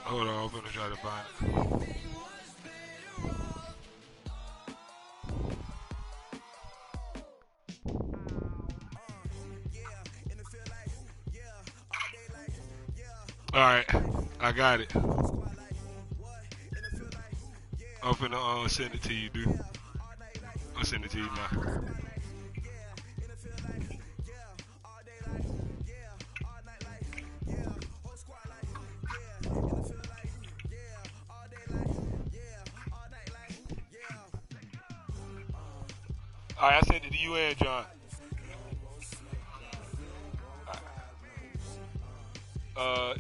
Hold on, I'm gonna try to find it. All right, I got it. I'm finna send it to you, dude. I'll send it to you now. All right, I sent it to you and John.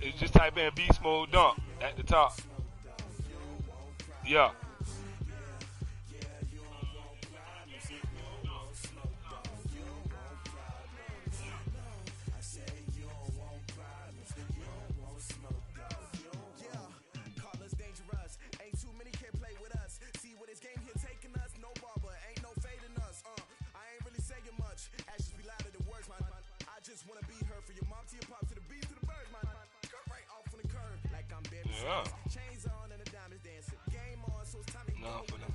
It's just type in Beast Mode Dump at the top. Yeah. Yeah. No, for them.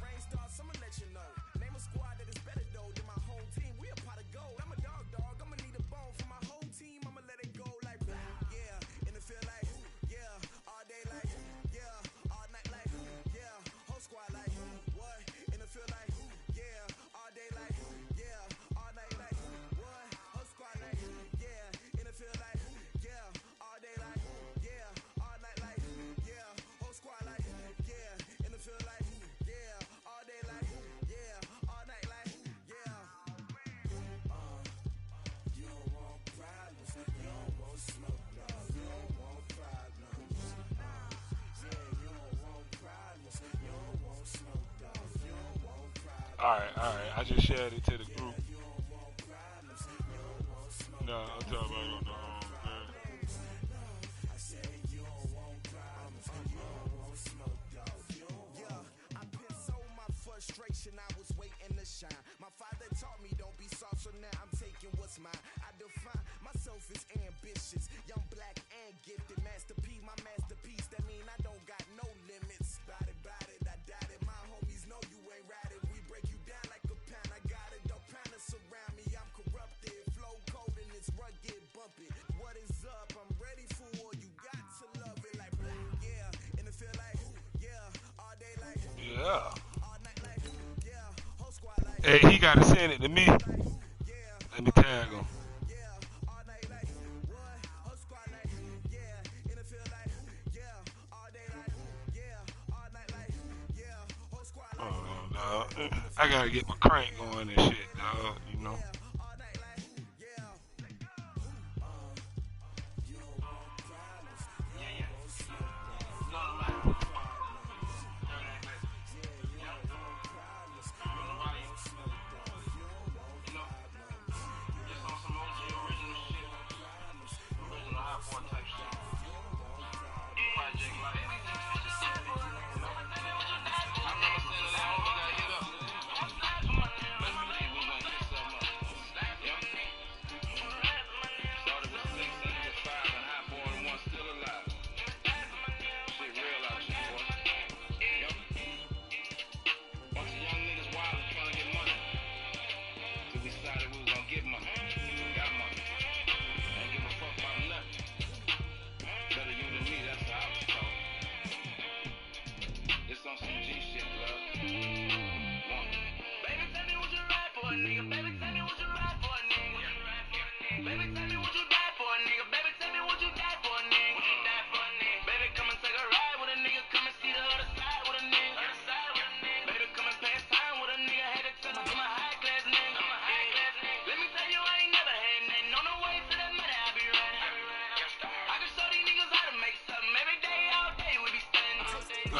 All right. I just shared it to the group. No, I'm talking about on the I was waiting to shine. My father taught me don't be soft, so now I'm taking what's mine. I define myself as ambitious, young, black, and gifted. Master P, my masterpiece. That mean I don't got no limits. Bout it, I doubt it. My homies know you ain't right it. We break you down like a pound. I got it, don't pound to surround me. I'm corrupted, flow cold and it's rugged, bumpy. What is up? I'm ready for war. You got to love it like yeah, and it feel like yeah, all day like yeah. Hey, he gotta send it to me. Let me tag him. Oh, no. I gotta get my crank going and shit, dog. You know.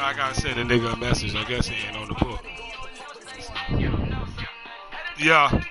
I gotta send a nigga a message. I guess he ain't on the book. Yeah.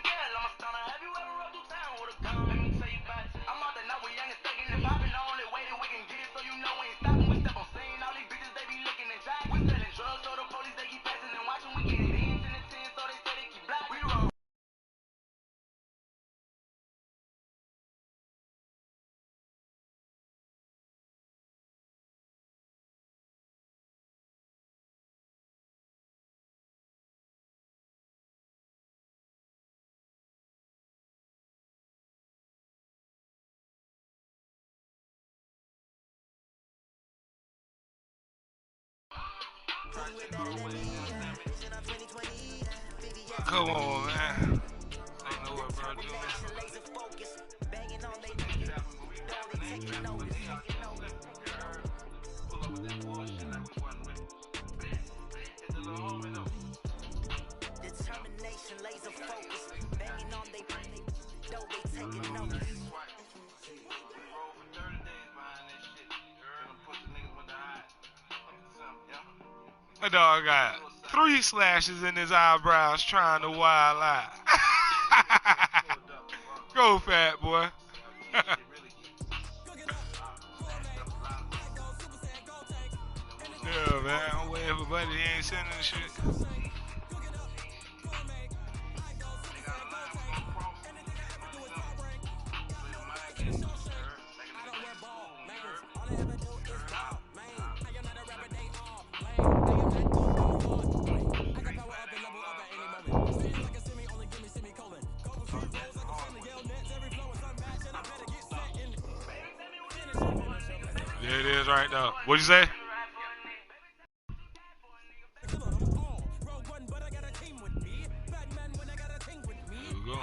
Come on, man. I know what bro doing. Determination, laser focus, banging on they though they taking notice. My dog got 3 slashes in his eyebrows trying to wild out. Go, fat boy. Yeah, man. I'm waiting for Buddy. He ain't sending the shit. There it is right now. What'd you say? Here we go.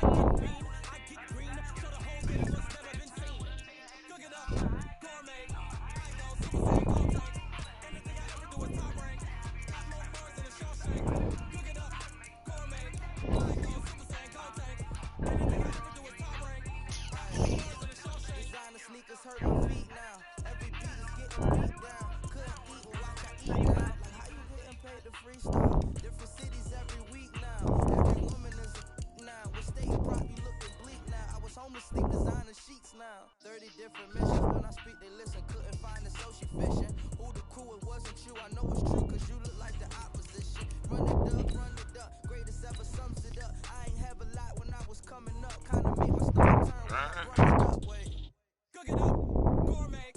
Different cities every week now. Every woman is now. What state probably looking bleak now. I was homeless, sleep designer sheets now. 30 different missions. When I speak, they listen. Couldn't find the social fishing. Who the crew? It wasn't you. I know it's true, cause you look like the opposition. Run it up. Greatest ever sums it up. I ain't have a lot when I was coming up. Kinda made my stomach turn. Run it up, wait. Cook it up. Gourmet.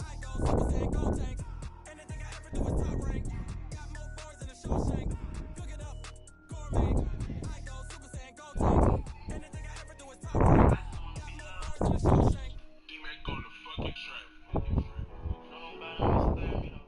I go Super Saiyan, go tank. Anything I ever do is top rank. Got more bars than a Shawshank. Cook it up. Gourmet. I go Super Saiyan, go tank. Anything I ever do is top rank. Got more bars than a Shawshank. D-Mac go to fucking trap. Nobody understand me though.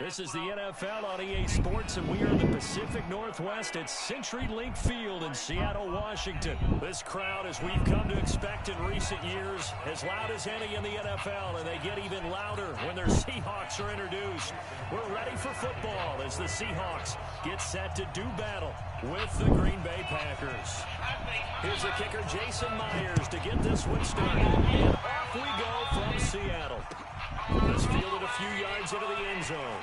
This is the NFL on EA Sports, and we are in the Pacific Northwest at CenturyLink Field in Seattle, Washington. This crowd, as we've come to expect in recent years, as loud as any in the NFL, and they get even louder when their Seahawks are introduced. We're ready for football as the Seahawks get set to do battle with the Green Bay Packers. Here's the kicker, Jason Myers, to get this one started. And off we go from Seattle. This fielded a few yards into the end zone.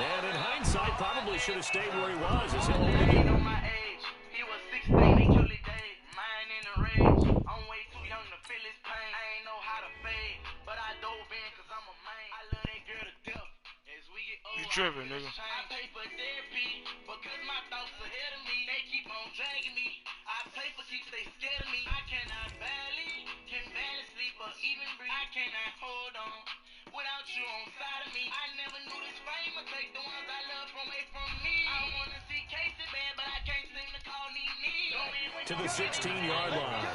And in hindsight, probably should have stayed where he was. As he'll Ain't on my age. He was 16, he truly did. Mine in the rage. I'm way too young to feel his pain. I ain't know how to fade, but I dove in cause I'm a man. I love that girl to death. As we get older, You tripping, nigga. I pay for therapy because my thoughts ahead of me. They keep on dragging me. I pay for keeps they scared of me. I can barely sleep or even breathe. I cannot hold on without you on side of me. I never knew this fame would take the ones I love away from me. I wanna see Casey bad, but I can't seem to call me. to the 16-yard line.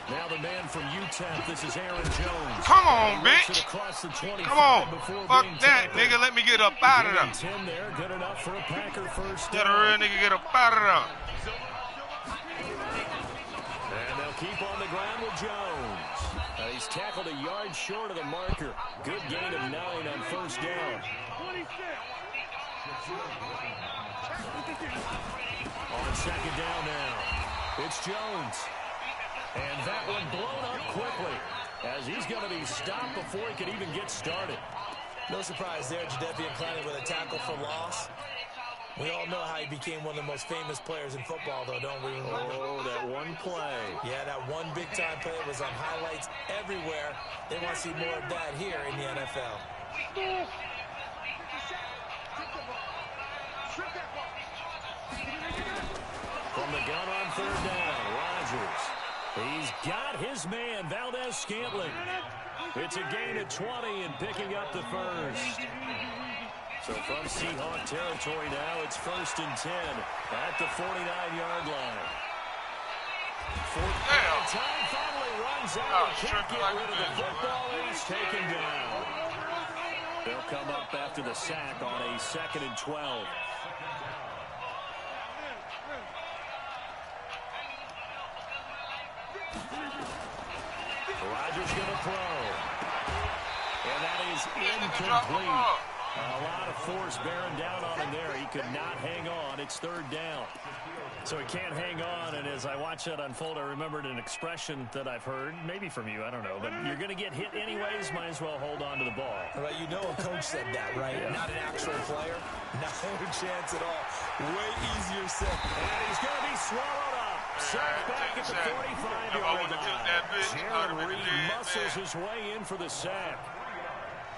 Now the man from UTEP, this is Aaron Jones. Come on, bitch. Come on. Fuck that, nigga. Let me get up out of there. 10 there, good enough for a Packer first Let a down. real nigga get up out of there. And they'll keep on the ground with Jones. He's tackled a yard short of the marker. Good gain of 9 on first down. On second down now, it's Jones. And that one blown up quickly as he's going to be stopped before he could even get started. No surprise there, Jadeveon Clowney with a tackle for loss. We all know how he became one of the most famous players in football, though, don't we? Oh, that one play. Yeah, that one big-time play was on highlights everywhere. They want to see more of that here in the NFL. From the gun on third down, Rodgers. He's got his man, Valdez-Scantling. It's a gain of 20 and picking up the first. So from Seahawk territory now, it's 1st and 10 at the 49-yard line. Time finally runs out. He can't get rid of the football, and he's taken down. They'll come up after the sack on a 2nd and 12. Rodgers going to throw. And that is incomplete. A lot of force bearing down on him there. He could not hang on. It's 3rd down. So he can't hang on, and as I watch that unfold, I remembered an expression that I've heard, maybe from you, I don't know, but you're going to get hit anyways, might as well hold on to the ball. Right, you know a coach said that, right? Yeah. Not an actual player. Not a chance at all. Way easier said. And he's going to be swallowed up. Sacked back at the 45-yard line. Jared Reed muscles his way in for the sack.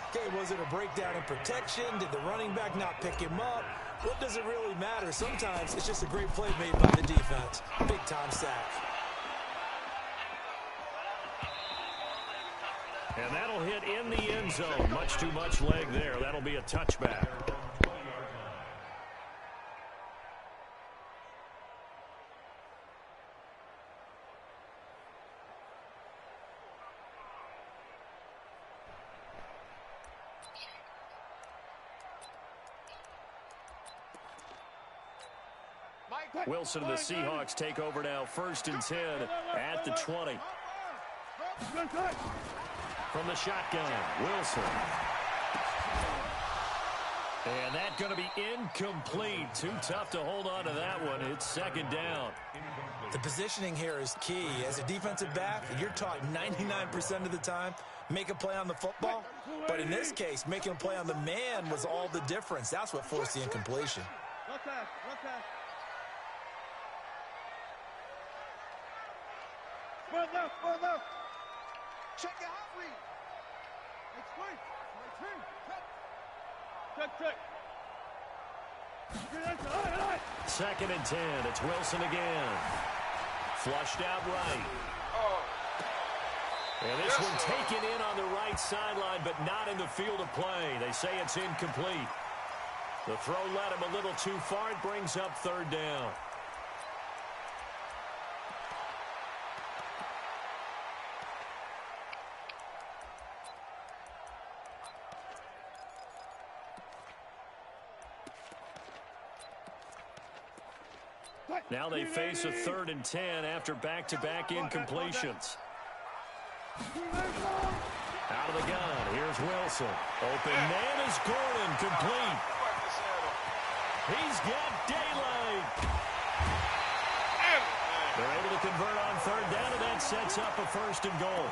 Okay, was it a breakdown in protection? Did the running back not pick him up? What does it really matter? Sometimes it's just a great play made by the defense. Big-time sack. And that'll hit in the end zone. Much too much leg there. That'll be a touchback. Wilson and the Seahawks take over now, 1st and 10 at the 20. From the shotgun, Wilson. And that's going to be incomplete. Too tough to hold on to that one. It's 2nd down. The positioning here is key. As a defensive back, you're taught 99% of the time, make a play on the football. But in this case, making a play on the man was all the difference. That's what forced the incompletion. Well, check your hot read. Check. 2nd and 10. It's Wilson again. Flushed out right. And this one taken in on the right sideline, but not in the field of play. They say it's incomplete. The throw led him a little too far. It brings up 3rd down. Now they face a 3rd and 10 after back-to-back incompletions. Out of the gun, here's Wilson. Open man is Gordon, complete. He's got daylight. They're able to convert on 3rd down, and that sets up a 1st and goal.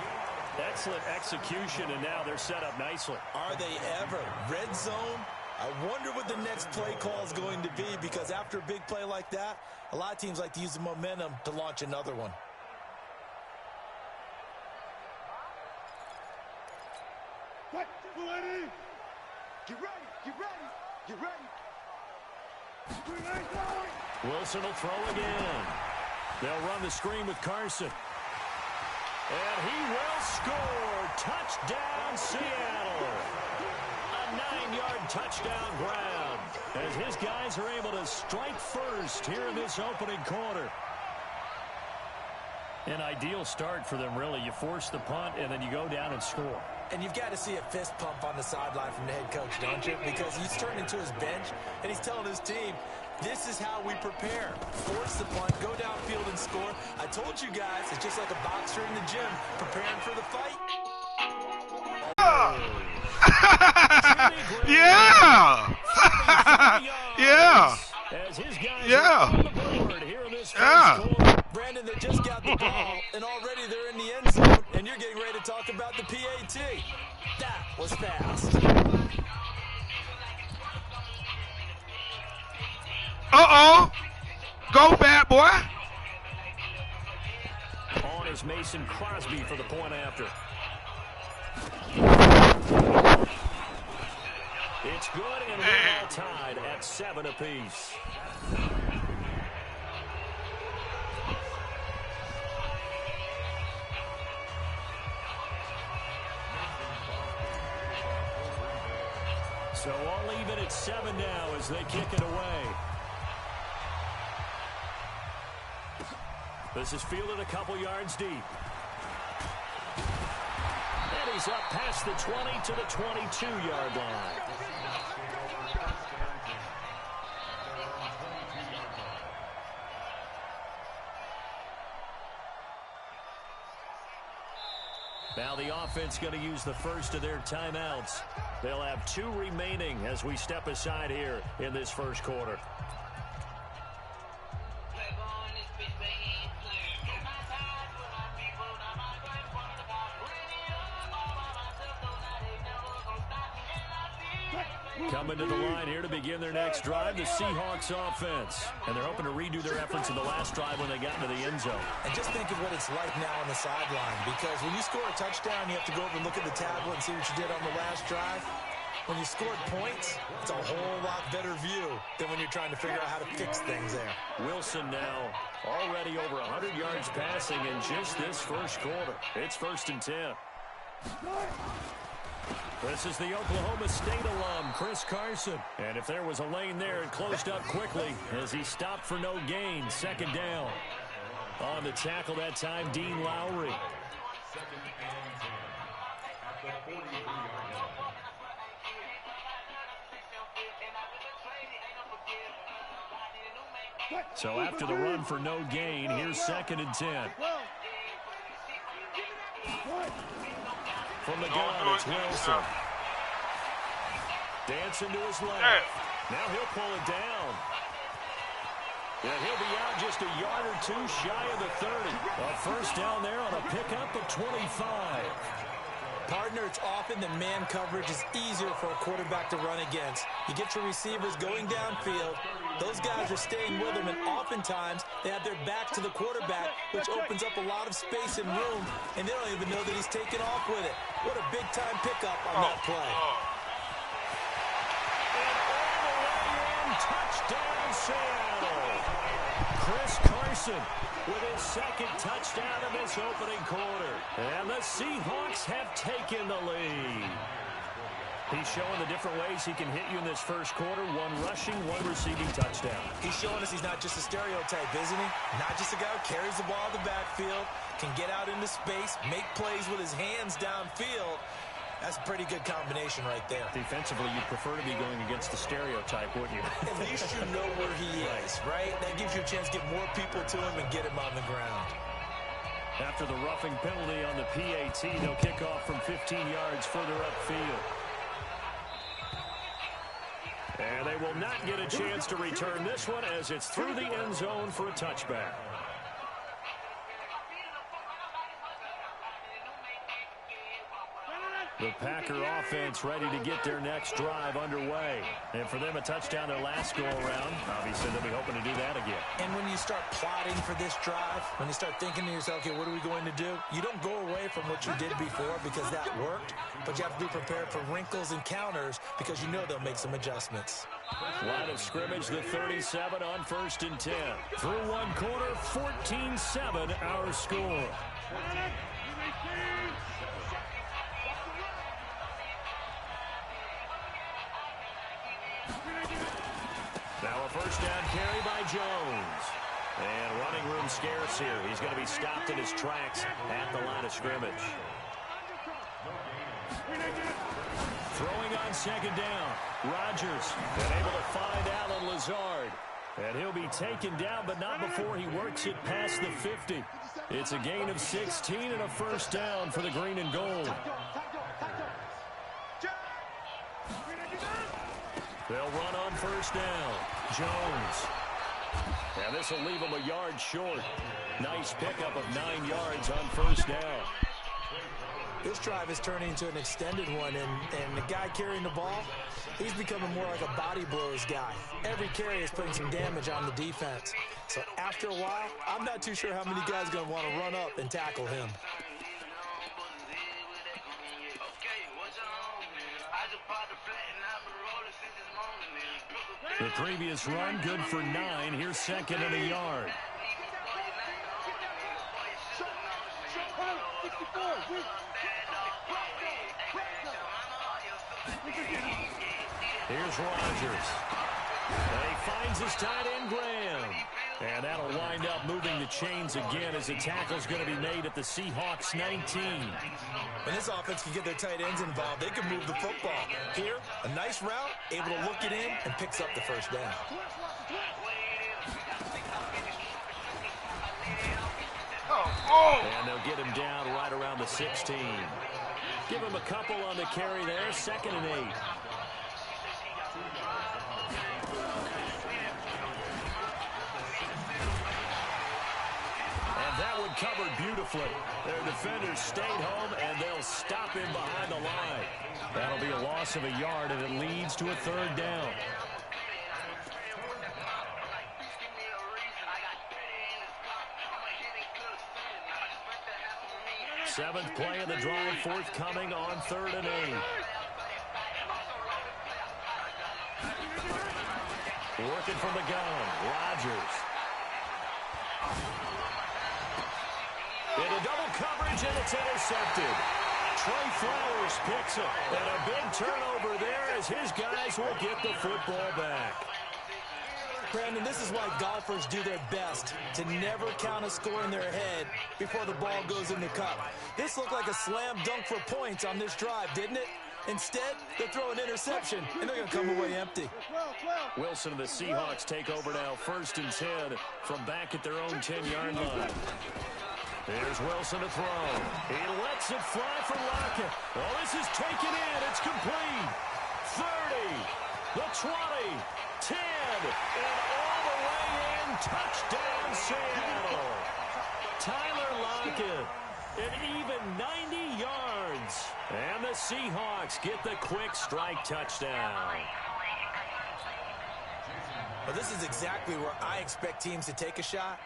Excellent execution, and now they're set up nicely. Are they ever? Red zone? I wonder what the next play call is going to be, because after a big play like that, a lot of teams like to use the momentum to launch another one. Get ready. Wilson will throw again. They'll run the screen with Carson. And he will score. Touchdown, Seattle. A 9-yard touchdown grab as his guys are able to strike first here in this opening quarter. An ideal start for them, really. You force the punt, and then you go down and score. And you've got to see a fist pump on the sideline from the head coach, don't you? Because he's turned into his bench, and he's telling his team, this is how we prepare. Force the punt, go downfield and score. I told you guys, it's just like a boxer in the gym preparing for the fight. Yeah. Yeah. As his guys Yeah. are on the board here in this Yeah. first quarter. Brandon, they just got the ball, and already they're in the end zone, and you're getting ready to talk about the PAT. That was fast. Uh-oh. Go, bad boy. On is Mason Crosby for the point after. It's good, and we're all tied at at 7 apiece. So all even at 7 now as they kick it away. This is fielded a couple yards deep. And he's up past the 20 to the 22-yard line. Now the offense going to use the first of their timeouts. They'll have 2 remaining as we step aside here in this first quarter. Coming to the line here to begin their next drive, the Seahawks offense. And they're hoping to redo their efforts in the last drive when they got into the end zone. And just think of what it's like now on the sideline, because when you score a touchdown, you have to go over and look at the tablet and see what you did on the last drive. When you scored points, it's a whole lot better view than when you're trying to figure out how to fix things there. Wilson now already over 100 yards passing in just this first quarter. It's 1st and 10. This is the Oklahoma State alum, Chris Carson. And if there was a lane there, it closed up quickly as he stopped for no gain. 2nd down. On the tackle that time, Dean Lowry. So after the run for no gain, here's 2nd and 10. From the gun, it's Wilson. Dancing to his left. Now he'll pull it down. And he'll be out just a yard or 2 shy of the 30. A first down there on a pickup of 25. Partner, it's often that man coverage is easier for a quarterback to run against. You get your receivers going downfield. Those guys are staying with them, and oftentimes they have their back to the quarterback, which opens up a lot of space and room, and they don't even know that he's taken off with it. What a big-time pickup on that play. And all the way in, touchdown Seattle. Chris Carson with his 2nd touchdown of this opening quarter. And the Seahawks have taken the lead. He's showing the different ways he can hit you in this first quarter. 1 rushing, 1 receiving touchdown. He's showing us he's not just a stereotype, isn't he? Not just a guy who carries the ball in the backfield, can get out into space, make plays with his hands downfield. That's a pretty good combination right there. Defensively, you'd prefer to be going against the stereotype, wouldn't you? At least you know where he is, right? That gives you a chance to get more people to him and get him on the ground. After the roughing penalty on the PAT, they'll kick off from 15 yards further upfield. And they will not get a chance to return this one as it's through the end zone for a touchback. The Packer offense ready to get their next drive underway. And for them, a touchdown their last go-around. Obviously, they'll be hoping to do that again. And when you start plotting for this drive, when you start thinking to yourself, okay, what are we going to do? You don't go away from what you did before because that worked, but you have to be prepared for wrinkles and counters because you know they'll make some adjustments. Line of scrimmage, the 37 on 1st and 10. Through 1 quarter, 14-7 our score. Now a first down carry by Jones. And running room scarce here. He's going to be stopped in his tracks at the line of scrimmage. Throwing on 2nd down. Rodgers and able to find Alan Lazard. And he'll be taken down, but not before he works it past the 50. It's a gain of 16 and a first down for the green and gold. They'll run on 1st down. Jones. And this will leave him a yard short. Nice pickup of 9 yards on 1st down. This drive is turning into an extended one, and the guy carrying the ball, he's becoming more like a body blows guy. Every carry is putting some damage on the defense. So after a while, I'm not too sure how many guys are going to want to run up and tackle him. The previous run, good for 9. Here's second and a yard. Here's Rodgers. And he finds his tight end, Graham. And that'll wind up moving the chains again as the tackle's going to be made at the Seahawks 19. When this offense can get their tight ends involved, they can move the football. Here, a nice route, able to look it in, and picks up the first down. And they'll get him down right around the 16. Give him a couple on the carry there, second and 8. That one covered beautifully. Their defenders stayed home, and they'll stop him behind the line. That'll be a loss of a yard, and it leads to a third down. Seventh play of the drive forthcoming on 3rd and 8. Working from the gun, Rodgers. Into double coverage, and it's intercepted. Trey Flowers picks it. And a big turnover there as his guys will get the football back. Brandon, this is why golfers do their best to never count a score in their head before the ball goes in the cup. This looked like a slam dunk for points on this drive, didn't it? Instead, they throw an interception, and they're going to come away empty. Wilson and the Seahawks take over now, 1st and 10 from back at their own 10-yard line. Here's Wilson to throw. He lets it fly for Lockett. Oh, this is taken in. It's complete. 30, the 20, 10, and all the way in. Touchdown, Seattle. Tyler Lockett, an even 90 yards. And the Seahawks get the quick strike touchdown. Well, this is exactly where I expect teams to take a shot.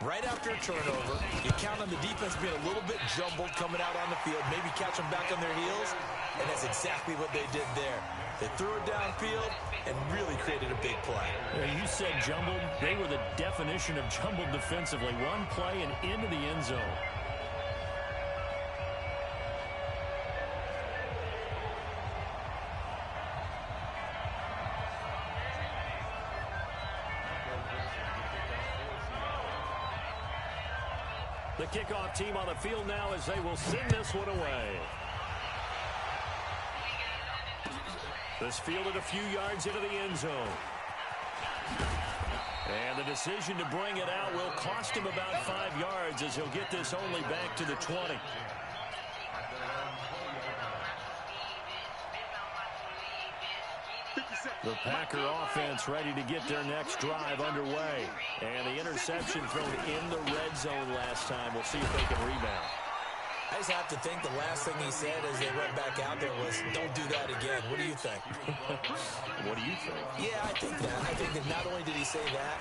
Right after a turnover, you count on the defense being a little bit jumbled coming out on the field, maybe catch them back on their heels, and that's exactly what they did there. They threw it downfield and really created a big play. You said jumbled. They were the definition of jumbled defensively. One play and into the end zone. The kickoff team on the field now as they will send this one away. This fielded a few yards into the end zone. And the decision to bring it out will cost him about 5 yards as he'll get this only back to the 20. The Packer offense ready to get their next drive underway. And the interception thrown in the red zone last time. We'll see if they can rebound. I just have to think the last thing he said as they went back out there was, don't do that again. What do you think? What do you think? Yeah, I think that. I think that not only did he say that,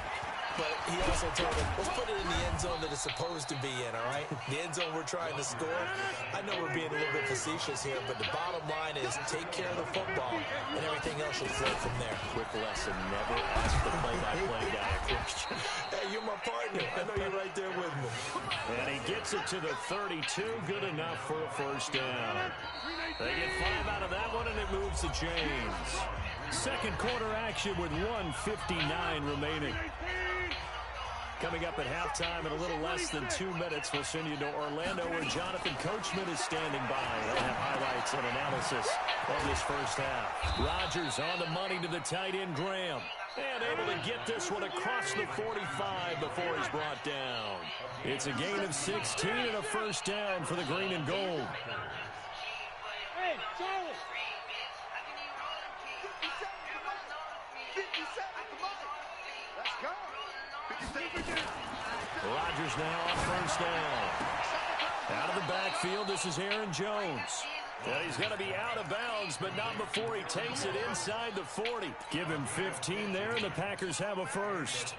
but he also told them, let's put it in the end zone that it's supposed to be in, all right? The end zone we're trying to score. I know we're being a little bit facetious here, but the bottom line is take care of the football, and everything else should flow from there. Quick lesson, never ask the play-by-play guy a question. Hey, you're my partner. I know you're right there with me. And he gets it to the 32, good enough for a first down. They get 5 out of that one, and it moves the chains. Second quarter action with 1:59 remaining. Coming up at halftime in a little less than 2 minutes, we'll send you to Orlando where Jonathan Coachman is standing by. They'll have highlights and analysis of this first half. Rodgers on the money to the tight end, Graham. And able to get this one across the 45 before he's brought down. It's a gain of 16 and a first down for the green and gold. Hey, Charlie! Let's go! Rodgers now on first down. Out of the backfield, this is Aaron Jones. Well, he's going to be out of bounds, but not before he takes it inside the 40. Give him 15 there, and the Packers have a first.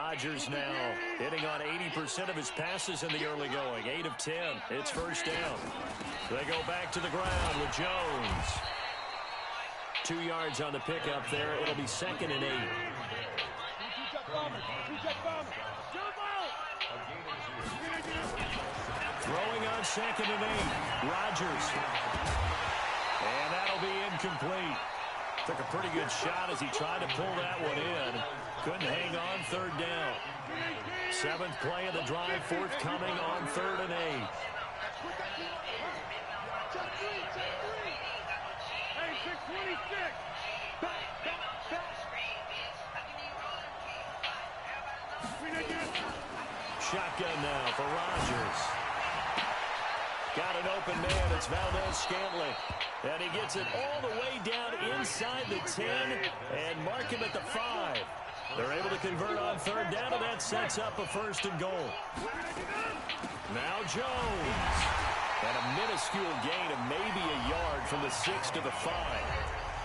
Rodgers now hitting on 80% of his passes in the early going. 8 of 10. It's first down. They go back to the ground with Jones. 2 yards on the pickup there. It'll be 2nd and 8. Throwing on 2nd and 8. Rodgers. And that'll be incomplete. Took a pretty good shot as he tried to pull that one in. Couldn't hang on 3rd down. 7th play of the drive, forthcoming on 3rd and 8. Shotgun now for Rodgers. Got an open man. It's Valdez-Scantling. And he gets it all the way down inside the 10 and mark him at the 5. They're able to convert on 3rd down, and that sets up a 1st and goal. Now Jones. And a minuscule gain of maybe a yard from the 6 to the 5.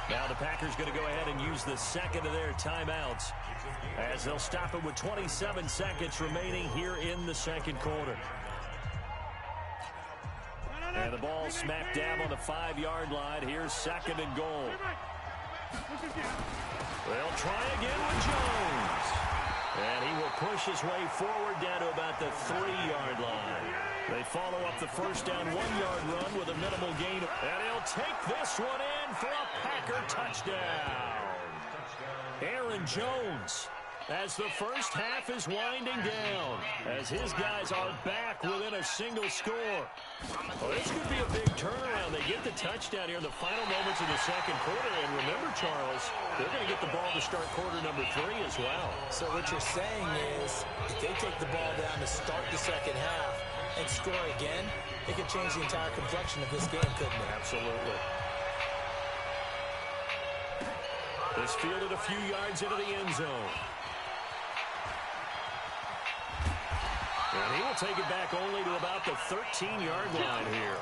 Now the Packers going to go ahead and use the 2nd of their timeouts as they'll stop it with 27 seconds remaining here in the 2nd quarter. And the ball smack dab on the 5-yard line. Here's 2nd and goal. They'll try again with Jones. And he will push his way forward down to about the 3-yard line. They follow up the first down 1-yard run with a minimal gain. And he'll take this one in for a Packer touchdown. Aaron Jones, as the first half is winding down, as his guys are back within a single score. Well, this could be a big turnaround. They get the touchdown here in the final moments of the 2nd quarter. And remember, Charles, they're going to get the ball to start quarter number 3 as well. So what you're saying is, if they take the ball down to start the 2nd half and score again, it could change the entire complexion of this game, couldn't it? Absolutely. This fielded a few yards into the end zone. And he will take it back only to about the 13-yard line here.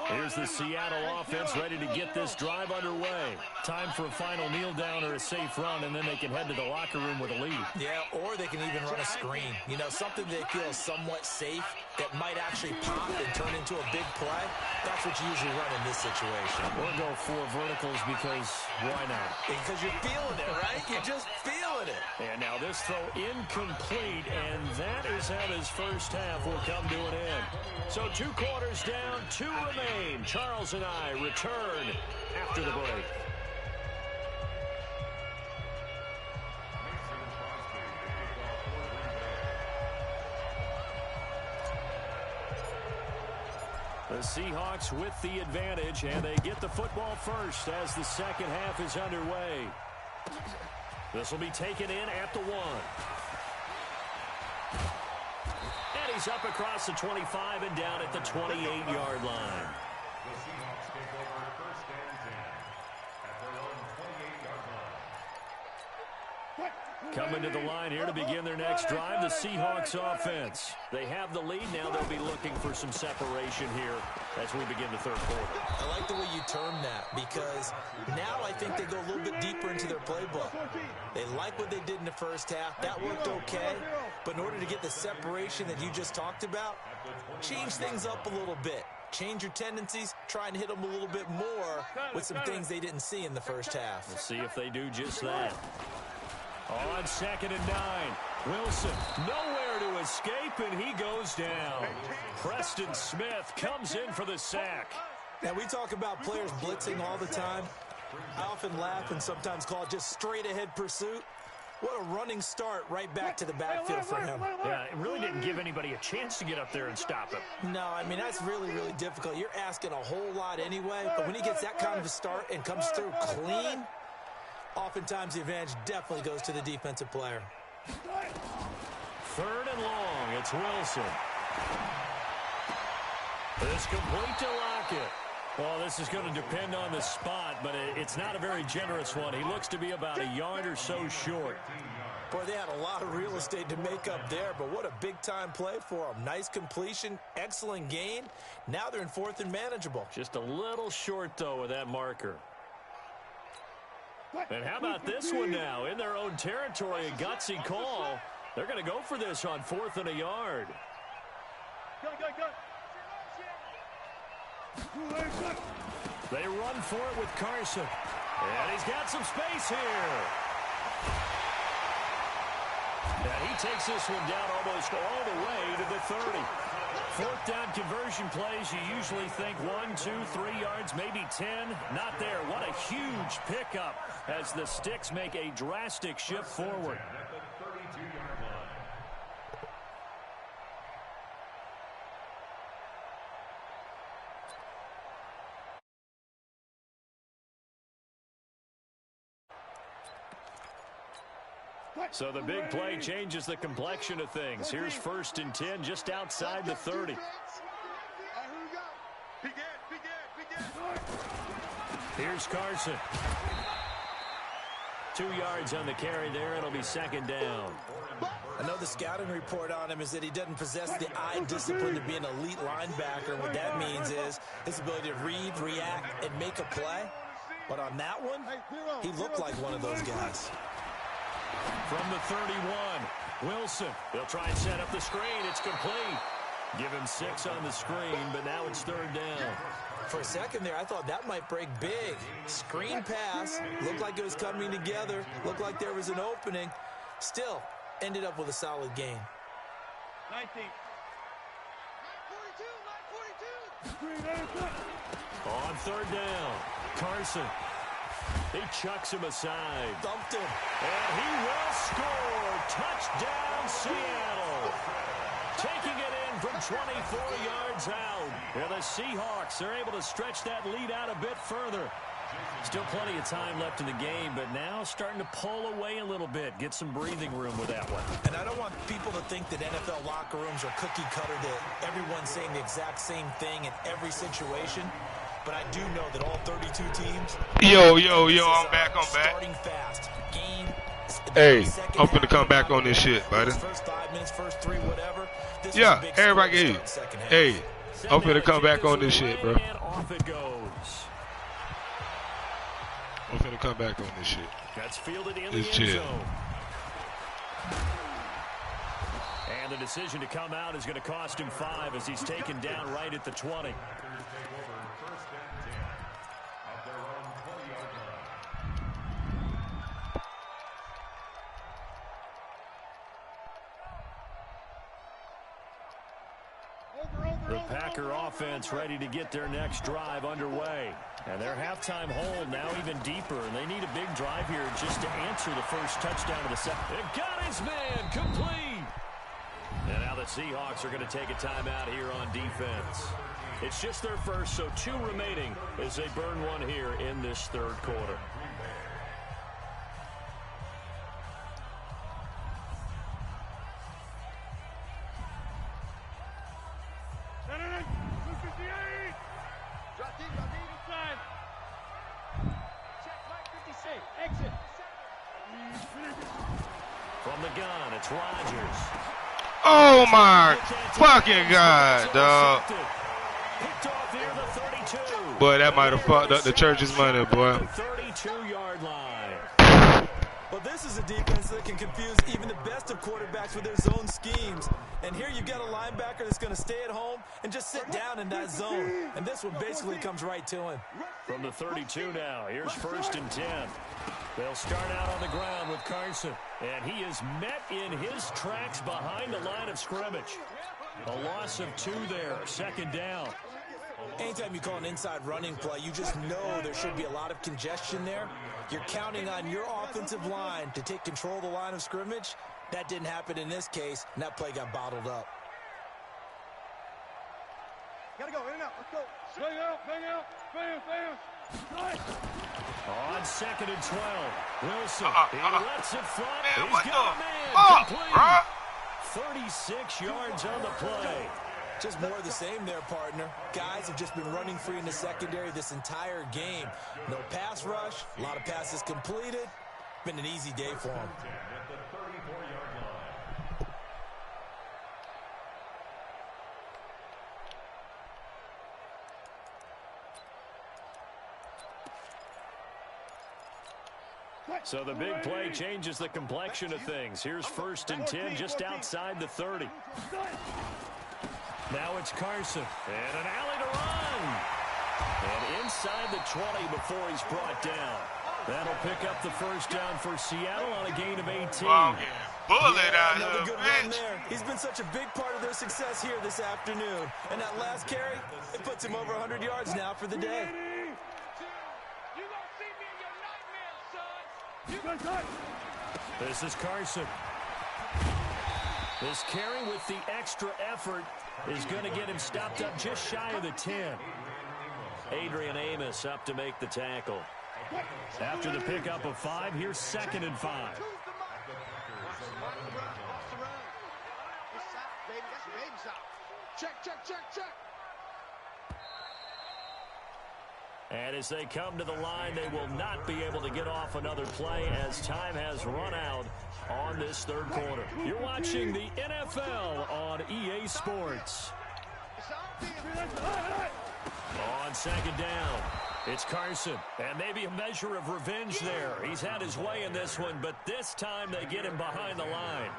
Here's the Seattle offense ready to get this drive underway. Time for a final kneel down or a safe run, and then they can head to the locker room with a lead. Yeah, or they can even run a screen. You know, something they feel somewhat safe that might actually pop and turn into a big play. That's what you usually run in this situation. Or go 4 verticals because why not? Because you're feeling it, right? You're just feeling it. And now this throw incomplete, and that is how this first half will come to an end. So 2 quarters down, 2 remain. Charles and I return after the break. The Seahawks with the advantage, and they get the football first as the 2nd half is underway. This will be taken in at the 1. And he's up across the 25 and down at the 28-yard line. The Seahawks take over 1st and 10 at their own 28-yard line. Coming to the line here to begin their next drive, the Seahawks offense. They have the lead now. They'll be looking for some separation here as we begin the 3rd quarter. I like the way you term that, because now I think they go a little bit deeper into their playbook. They like what they did in the first half. That worked okay. But in order to get the separation that you just talked about, change things up a little bit. Change your tendencies, try and hit them a little bit more with some things they didn't see in the first half. We'll see if they do just that. On 2nd and 9, Wilson nowhere to escape, and he goes down. Preston Smith comes in for the sack. Now, we talk about players blitzing all the time. I often laugh and sometimes call it just straight-ahead pursuit. What a running start right back to the backfield for him. Yeah, it really didn't give anybody a chance to get up there and stop him. No, I mean, that's really, really difficult. You're asking a whole lot anyway, but when he gets that kind of a start and comes through clean, oftentimes the advantage definitely goes to the defensive player. 3rd and long, it's Wilson. It's complete to Lockett. Well, this is going to depend on the spot, but it's not a very generous one. He looks to be about a yard or so short. Boy, they had a lot of real estate to make up there, but what a big-time play for them. Nice completion, excellent gain. Now they're in 4th and manageable. Just a little short, though, with that marker. And how about this one now? In their own territory, a gutsy call. They're going to go for this on 4th and a yard. They run for it with Carson. And he's got some space here. And he takes this one down almost all the way to the 30. 4th down conversion plays, you usually think 1, 2, 3 yards, maybe 10. Not there. What a huge pickup as the Sticks make a drastic shift forward. So the big play changes the complexion of things. Here's 1st and 10 just outside the 30. Here's Carson. 2 yards on the carry there. It'll be 2nd down. I know the scouting report on him is that he doesn't possess the eye discipline to be an elite linebacker. What that means is his ability to read, react, and make a play. But on that one, he looked like one of those guys. From the 31, Wilson. They'll try and set up the screen. It's complete. Give him 6 on the screen, but now it's 3rd down. For a second there, I thought that might break big. Screen pass. Looked like it was coming together. Looked like there was an opening. Still, ended up with a solid gain. 19. 42. On 3rd down, Carson. He chucks him aside. Dumped him. And he will score. Touchdown, Seattle. Taking it in from 24 yards out. And the Seahawks are able to stretch that lead out a bit further. Still plenty of time left in the game, but now starting to pull away a little bit. Get some breathing room with that one. And I don't want people to think that NFL locker rooms are cookie cutter, that everyone's saying the exact same thing in every situation. But I do know that all 32 teams. Yo, I'm back. Starting fast. Game. Hey, I'm finna come back on this shit, buddy. First 5 minutes, first 3, whatever. Yeah, everybody. Hey, I'm finna come back on this shit, bro. Off it goes. I'm finna come back on this shit. That's fielded in It's the end chill. zone. And the decision to come out is going to cost him 5 as he's taken down right at the 20. The Packer offense ready to get their next drive underway. And their halftime hold now even deeper. And they need a big drive here just to answer the first touchdown of the second. They got his man complete. And now the Seahawks are going to take a timeout here on defense. It's just their first, so 2 remaining as they burn one here in this 3rd quarter. From the gun, it's Rodgers. Oh my fucking God, dog. Picked off here, the 32. Boy, that might have fucked up the church's money, boy. 32-yard line. Well, this is a defense that can confuse even the best of quarterbacks with their zone schemes. And here you've got a linebacker that's going to stay at home and just sit down in that zone. And this one basically comes right to him. From the 32 now, here's 1st and 10. They'll start out on the ground with Carson. And he is met in his tracks behind the line of scrimmage. A loss of 2 there, 2nd down. Anytime you call an inside running play, you just know there should be a lot of congestion there. You're counting on your offensive line to take control of the line of scrimmage. That didn't happen in this case, and that play got bottled up. Gotta go, in and out, let's go. Bang out, bam. On 2nd and 12, Wilson, he lets it fly. Man, He's what got the a man fuck, complete. bro? 36 yards on the play. Just more of the same there, partner. Guys have just been running free in the secondary this entire game. No pass rush, a lot of passes completed. Been an easy day for them. So the big play changes the complexion of things. Here's 1st and 10 just outside the 30. Now it's Carson. And an alley to run. And inside the 20 before he's brought down. That'll pick up the first down for Seattle on a gain of 18. Bullet out another here, good run there. He's been such a big part of their success here this afternoon. And that last carry, it puts him over 100 yards now for the day. This is Carson. This carry with the extra effort is going to get him stopped up just shy of the 10. Adrian Amos up to make the tackle. After the pickup of 5, here's 2nd and 5. Check. And as they come to the line, they will not be able to get off another play as time has run out on this 3rd quarter. You're watching the NFL on EA Sports. On 2nd down, it's Carson. And maybe a measure of revenge there. He's had his way in this one, but this time they get him behind the line.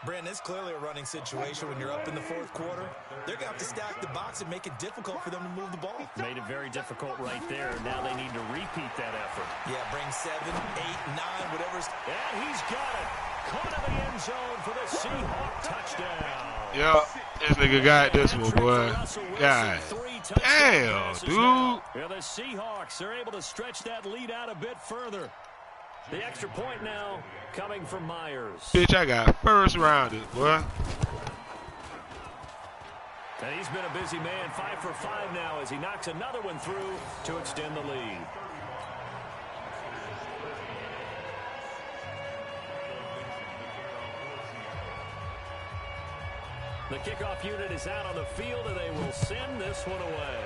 Brandon, it's clearly a running situation when you're up in the 4th quarter. They're going to have to stack the box and make it difficult for them to move the ball. Made it very difficult right there. Now they need to repeat that effort. Yeah, bring 7, 8, 9, whatever's. And he's got it. Caught in the end zone for the Seahawk touchdown. Yep, this nigga got this one, boy. God damn, dude. Yeah, the Seahawks are able to stretch that lead out a bit further. The extra point now coming from Myers. Bitch, I got first rounders, boy. And he's been a busy man, 5 for 5 now as he knocks another one through to extend the lead. The kickoff unit is out on the field, and they will send this one away.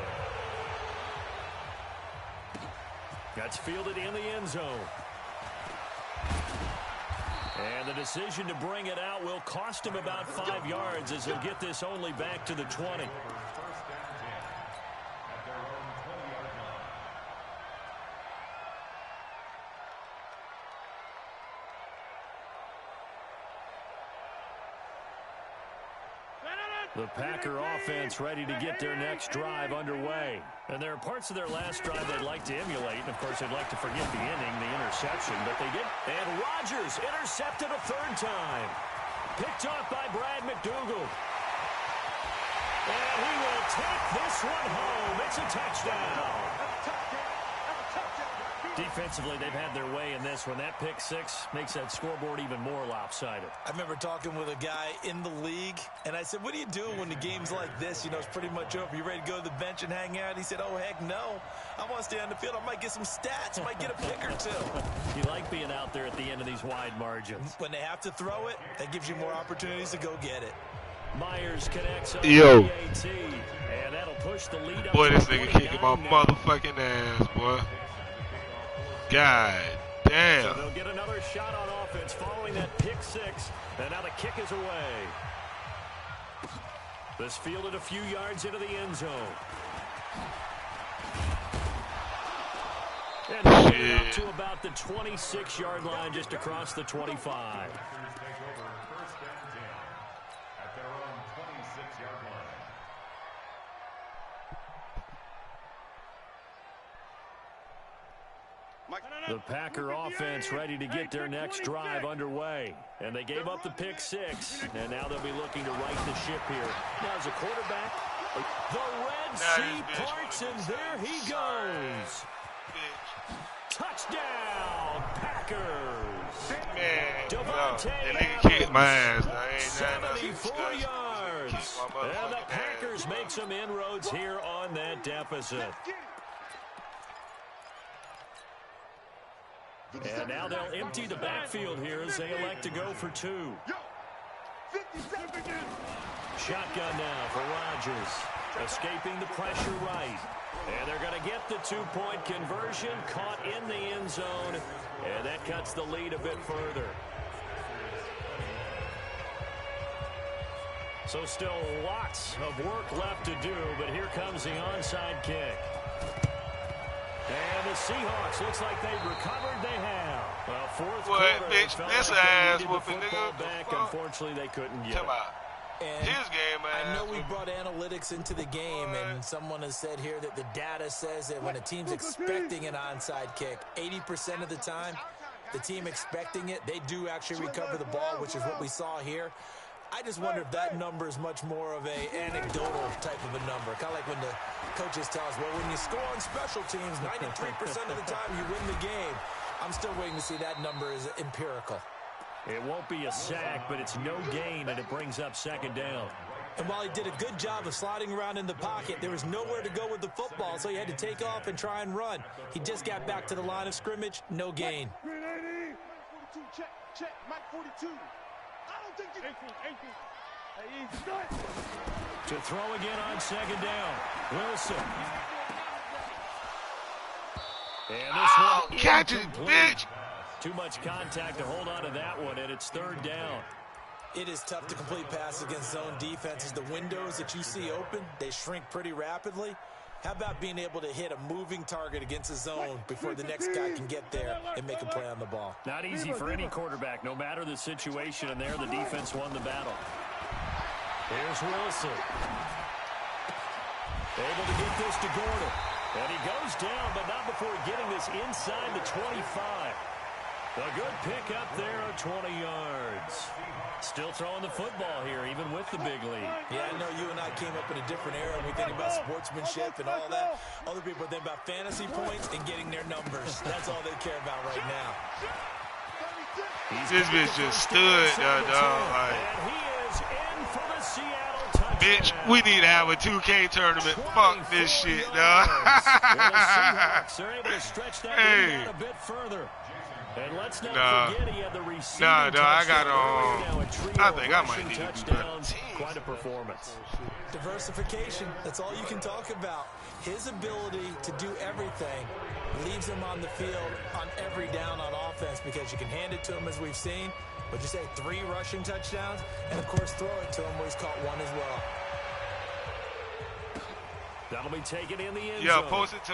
That's fielded in the end zone. And the decision to bring it out will cost him about 5 yards as he'll get this only back to the 20. The Packer offense ready to get their next drive underway. And there are parts of their last drive they'd like to emulate. And, of course, they'd like to forget the inning, the interception. But they did. And Rodgers intercepted a 3rd time. Picked off by Brad McDougal. And he will take this one home. It's a touchdown. Defensively, they've had their way in this one. That pick 6 makes that scoreboard even more lopsided. I remember talking with a guy in the league, and I said, what do you do when the game's like this? You know, it's pretty much over. You ready to go to the bench and hang out? He said, oh, heck no. I want to stay on the field. I might get some stats. I might get a pick or 2. You like being out there at the end of these wide margins. When they have to throw it, that gives you more opportunities to go get it. Myers connects on Yo. PAT, and that'll push the lead up. Boy, this nigga kicking my motherfucking ass, boy. God damn. So they'll get another shot on offense following that pick 6, and now the kick is away. This fielded a few yards into the end zone. And shit. Up to about the 26-yard line, just across the 25. The Packer offense ready to get their next drive underway. And they gave up the pick 6, and now they'll be looking to right the ship here. Now as a quarterback, the Red Sea parts, and there he goes. Touchdown, Packers. Man, Devontae that nigga kicked my ass. 74 yards. And the Packers make some inroads here on that deficit. And now they'll empty the backfield here as they elect to go for 2. Shotgun now for Rodgers. Escaping the pressure right. And they're going to get the two-point conversion. Caught in the end zone. And that cuts the lead a bit further. So still lots of work left to do, but here comes the onside kick. And the Seahawks, looks like they've recovered. They have. Well, fourth quarter, bitch, felt this like they ass needed the whooping, football nigga. back. Unfortunately, they couldn't get it. And His game, man. I know we brought analytics into the game, and someone has said here that the data says that when a team's expecting an onside kick, 80% of the time, the team expecting it, they do actually recover the ball, which is what we saw here. I just wonder if that number is much more of a anecdotal type of a number. Kind of like when the coaches tell us, well, when you score on special teams, 93% of the time you win the game. I'm still waiting to see that number is empirical. It won't be a sack, but it's no gain, and it brings up second down. And while he did a good job of sliding around in the pocket, there was nowhere to go with the football, so he had to take off and try and run. He just got back to the line of scrimmage, no gain. 42, check, Mike 42. I don't think you... 18. Hey, he's done. To throw again on second down. Wilson. And this one catch it, incomplete. bitch. Too much contact to hold on to that one, and it's third down. It is tough to complete passes against zone defenses. The windows that you see open, they shrink pretty rapidly. How about being able to hit a moving target against a zone before the next guy can get there and make a play on the ball? Not easy for any quarterback, no matter the situation, and there the defense won the battle. Here's Wilson. Able to get this to Gordon. And he goes down, but not before getting this inside the 25. A good pick up there of 20 yards. Still throwing the football here, even with the big lead. Yeah, I know you and I came up in a different era. We think about sportsmanship and all that. Other people think about fantasy points and getting their numbers. That's all they care about right now. This bitch just stood there, dog. Like, And he is in for the Seattle touchdown. bitch, we need to have a 2K tournament. Fuck this shit, dog. They're able to stretch that lead out a bit further. And let's not forget he had the receiving I got touchdown. I think I might need to do better. Quite a performance. Diversification, that's all you can talk about. His ability to do everything leaves him on the field on every down on offense because you can hand it to him as we've seen. But you say 3 rushing touchdowns, and of course throw it to him where he's caught 1 as well. That'll be taken in the end zone. Yeah, post it to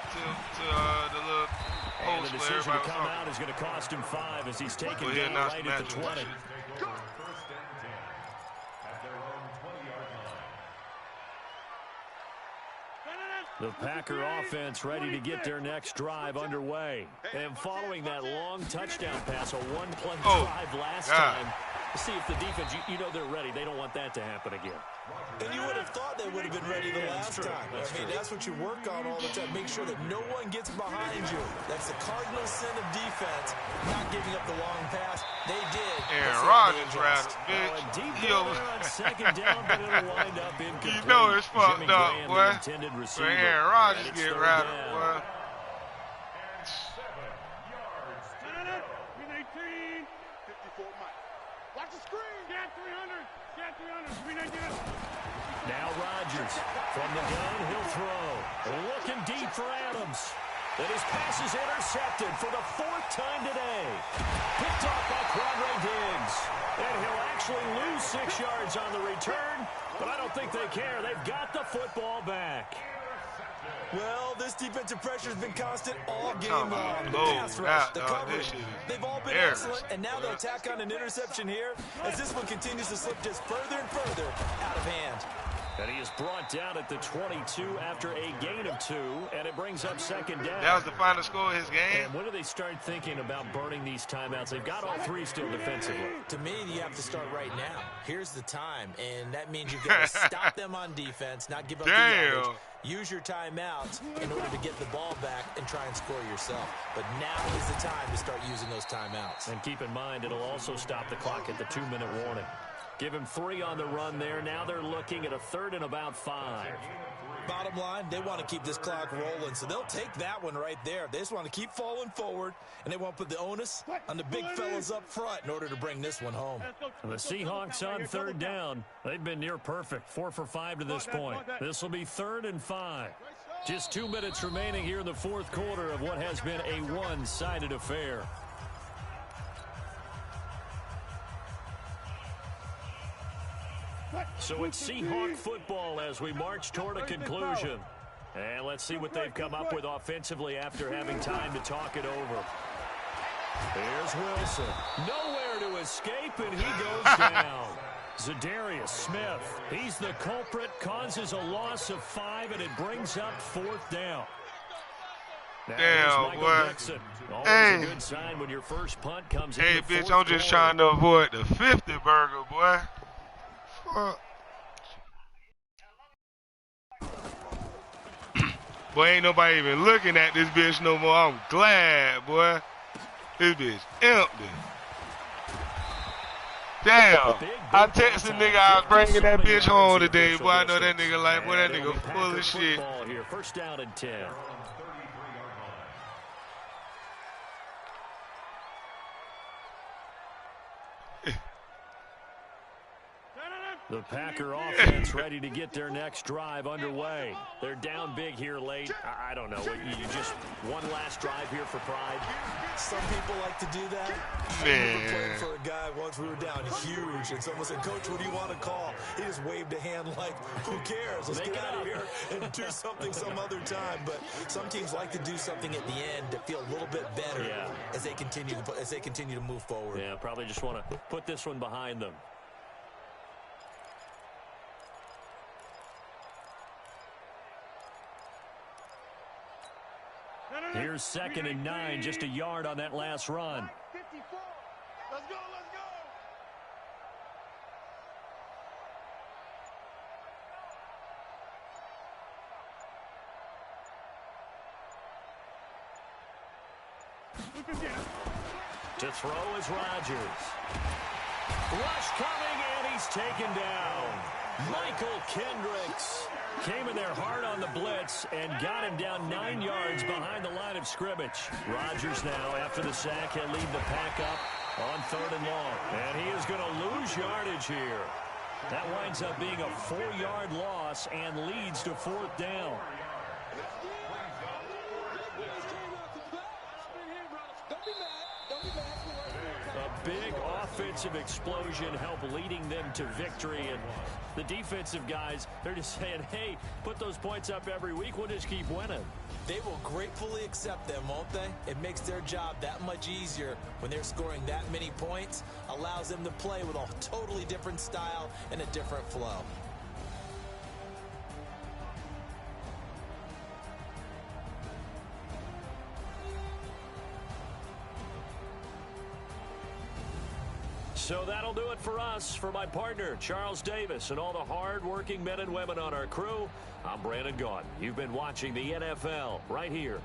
the little and post the where decision to everybody come was out is going to cost him 5 as he's taken Well, yeah, down not right at the 20. First and 10 at their own 20-yard line. The Packer offense ready to get their next drive underway. And following that long touchdown pass, a one-play drive last time, to see if the defense, you know they're ready. They don't want that to happen again. And you would have thought they would have been ready the last time. I mean, that's what you work on all the time. Make sure that no one gets behind you. That's the cardinal sin of defense, not giving up the long pass. They did. Aaron Rodgers rattled, Oh, and bitch. deep down there on second down, but it'll wind up incomplete. You know it's fucked Jimmy up, Graham, boy. the intended receiver. When Aaron Rodgers And it's get third rattled, down. boy. 7 yards. 18. 54 Mike. Watch the screen. Got 300. Got 300. Screen again. Now Rodgers from the gun, he'll throw. Looking deep for Adams. And his pass is intercepted for the 4th time today. Picked off by Quadre Diggs. And he'll actually lose 6 yards on the return, but I don't think they care. They've got the football back. Well, this defensive pressure has been constant all game talking long. about The low pass rush, route, the dog. coverage, This shit is they've all been embarrassing. excellent, and now they'll tack on an interception here as this one continues to slip just further and further out of hand. And he is brought down at the 22 after a gain of 2, and it brings up second down. That was the final score of his game. And when do they start thinking about burning these timeouts? They've got all 3 still defensively. To me, you have to start right now. Here's the time, and that means you've got to stop them on defense, not give up the yardage. Use your timeouts in order to get the ball back and try and score yourself. But now is the time to start using those timeouts. And keep in mind, it'll also stop the clock at the 2-minute warning. Give him 3 on the run there. Now they're looking at a 3rd and about 5. Bottom line, they want to keep this clock rolling, so they'll take that one right there. They just want to keep falling forward, and they want to put the onus on the big fellas up front in order to bring this one home. The Seahawks on third down. They've been near perfect, 4 for 5 to this point. This will be 3rd and 5. Just 2 minutes remaining here in the fourth quarter of what has been a one-sided affair. So it's Seahawk football as we march toward a conclusion. And let's see what they've come up with offensively after having time to talk it over. Here's Wilson. Nowhere to escape, and he goes down. Zadarius Smith, he's the culprit, causes a loss of 5, and it brings up 4th down. Now, damn, boy. Dixon. Always a good sign when your first punt comes in. Hey, bitch, I'm just trying to avoid the 50 burger, boy. Fuck. Boy, ain't nobody even looking at this bitch no more. I'm glad, boy. This bitch empty. Damn. I texted nigga I was bringing that bitch home today, boy. I know that nigga like, boy, that nigga full of shit. Here, 1st down and 10. The Packer offense ready to get their next drive underway. They're down big here late. I don't know. You just one last drive here for pride. Some people like to do that. Man. I remember playing for a guy once we were down huge, and someone said, "Coach, what do you want to call?" He just waved a hand like, "Who cares? Let's get out of here and do something some other time." But some teams like to do something at the end to feel a little bit better as they continue to move forward. Yeah, probably just want to put this one behind them. Here's 2nd and 9, just a yard on that last run. 54. Let's go, let's go. To throw is Rodgers. Rush coming, and he's taken down. Michael Kendricks came in there hard on the blitz and got him down 9 yards behind the line of scrimmage. Rodgers now, after the sack, he'll lead the pack up on 3rd and long. And he is going to lose yardage here. That winds up being a 4-yard loss and leads to 4th down. A big offensive explosion helped leading them to victory, and the defensive guys, they're just saying, hey, put those points up every week, we'll just keep winning. They will gratefully accept them, won't they? It makes their job that much easier when they're scoring that many points, allows them to play with a totally different style and a different flow. So that'll do it for us. For my partner, Charles Davis, and all the hard-working men and women on our crew, I'm Brandon Gaudin. You've been watching the NFL right here